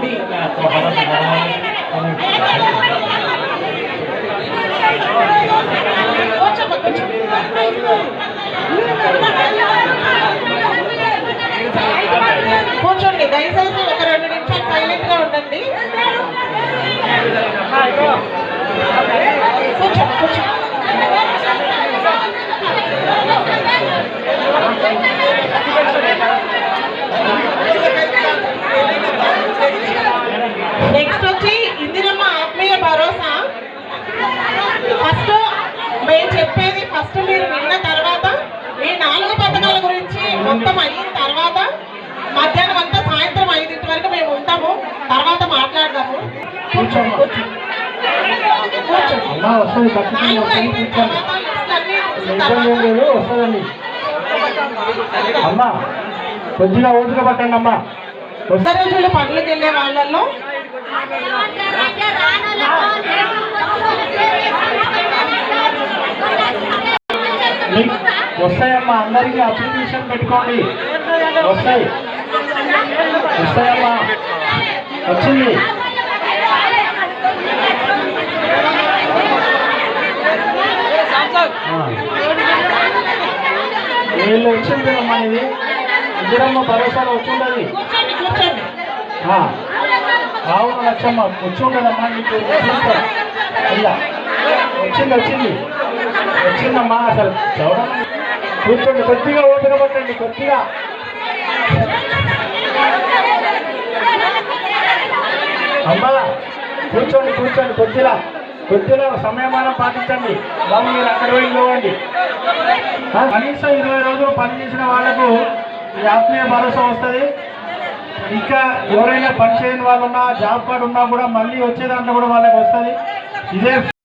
కూడి కూర్చోండి. దయచేసి ఒక 2 నిమిషాలు సైలెంట్ గా ఉండండి. కూర్చోండి కూర్చోండి. నెక్స్ట్ వచ్చి ఇందిరమ్మ ఆత్మీయ భరోసా. ఫస్ట్ మేము చెప్పేది ఫస్ట్ మీరు విన్న తర్వాత ఈ 4 పథకాల గురించి మొత్తం అయిన తర్వాత మధ్యాహ్నం అంతా సాయంత్రం 5 వరకు మేము ఉంటాము. తర్వాత మాట్లాడదాము. కూర్చోండి కూర్చోండి. అమ్మా కొద్దిగా ఓపిక పట్టండి అమ్మా. రోజులు పనులకు వెళ్ళే వాళ్ళల్లో వస్తాయమ్మా, అందరికీ అప్లికేషన్ పెట్టుకోండి. వస్తాయమ్మా, వచ్చింది. వీళ్ళు వచ్చింది కదమ్మా, ఇది ఇందిరమ్మ భరోసాలో వచ్చి ఉండదు. అవును లక్ష్యమ్మ వచ్చి ఉండదమ్మా, నీకు ఇలా వచ్చిందమ్మా. అసలు చూడండి, కూర్చోండి, కొద్దిగా ఓపిక పట్టండి. కొద్దిగా అమ్మా కూర్చోండి కొద్దిగా సమయమానం పాటించండి బాబు. మీరు అక్కడ పోయి ఇవ్వండి. కనీసం 20 రోజులు పనిచేసిన వాళ్ళకు ఈ ఆత్మీయ భరోసా వస్తుంది. ఇంకా ఎవరైనా పని చేయని వాళ్ళు ఉన్నా, జాబ్ కార్డు ఉన్నా కూడా మళ్ళీ వచ్చేదాంట్లో కూడా వాళ్ళకి వస్తుంది. ఇదే